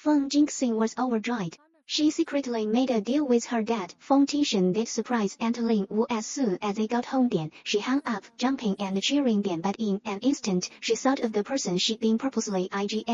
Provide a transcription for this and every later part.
Feng Jingxing was overjoyed. She secretly made a deal with her dad. Feng Tingshen did surprise Aunt Lin Wu as soon as they got home. She hung up, jumping and cheering. But in an instant, she thought of the person she'd been purposely ignoring.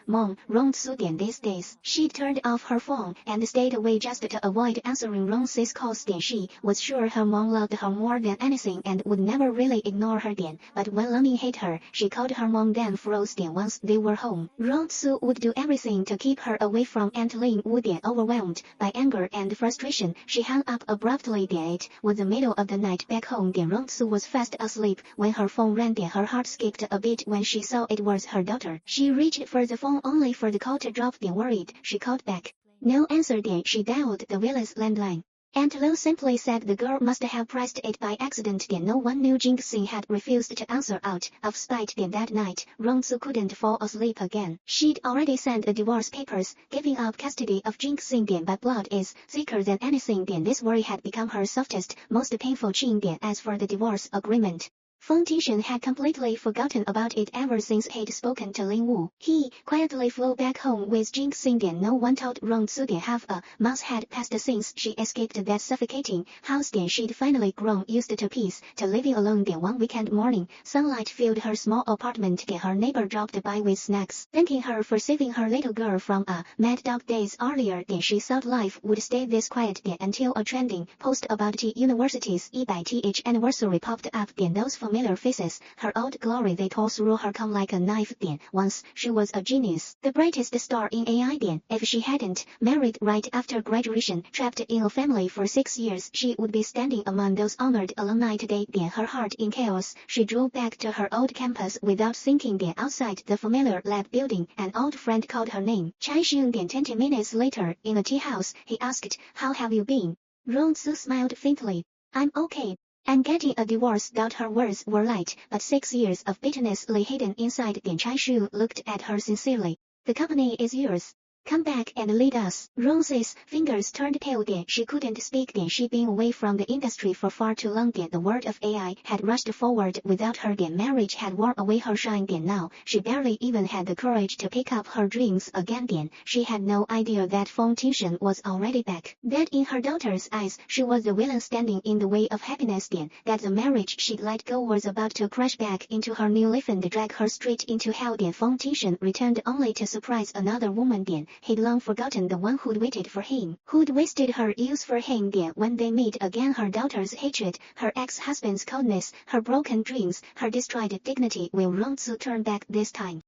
Mom, Rongsu. These days, she turned off her phone and stayed away just to avoid answering Rongsu's calls. She was sure her mom loved her more than anything and would never really ignore her. But when Lemming hit her, she called her mom then froze. Once they were home, Rongsu would do everything to keep her away from Aunt Lin Wu. Overwhelmed by anger and frustration, she hung up abruptly. It was the middle of the night back home. Rongsu was fast asleep when her phone rang. Her heart skipped a bit when she saw it was her daughter. She reached for the phone only for the call to drop. Worried, she called back. No answer. She dialed the villa's landline. Aunt Lu simply said the girl must have pressed it by accident. No one knew Jingxing had refused to answer out of spite. That night, Rongsu couldn't fall asleep again. She'd already sent the divorce papers, giving up custody of Jingxing. But blood is thicker than anything. This worry had become her softest, most painful chain. As for the divorce agreement, Feng Tingshen had completely forgotten about it ever since he'd spoken to Lin Wu. He quietly flew back home with Jingxing. No one told Rongsu. Half a month had passed since she escaped that suffocating house. She'd finally grown used to peace, to living alone. One weekend morning, sunlight filled her small apartment. Her neighbor dropped by with snacks, thanking her for saving her little girl from a mad dog days earlier. She thought life would stay this quiet until a trending post about T University's EBITH anniversary popped up. Those familiar faces, her old glory, they tore through her come like a knife. Once, she was a genius, the brightest star in AI. If she hadn't married right after graduation, trapped in a family for 6 years, she would be standing among those honored alumni today. Her heart in chaos, she drove back to her old campus without thinking. Outside the familiar lab building, an old friend called her name. Chai Xun. 20 minutes later, in a tea house, he asked, "How have you been?" Rongsu smiled faintly. "I'm okay. I'm getting a divorce." Her words were light, but 6 years of bitterness lay hidden inside. Chai Xun looked at her sincerely. "The company is yours. Come back and lead us." Rongsu's fingers turned pale. She couldn't speak. She'd been away from the industry for far too long. The world of AI had rushed forward without her. Marriage had worn away her shine. Now, she barely even had the courage to pick up her dreams again. She had no idea that Feng Tingshen was already back. That in her daughter's eyes, she was the villain standing in the way of happiness. That the marriage she'd let go was about to crash back into her new life and drag her straight into hell. Feng Tingshen returned only to surprise another woman. He'd long forgotten the one who'd waited for him, who'd wasted her youth for him. When they meet again, her daughter's hatred, her ex-husband's coldness, her broken dreams, her destroyed dignity. Will Rongsu turn back this time?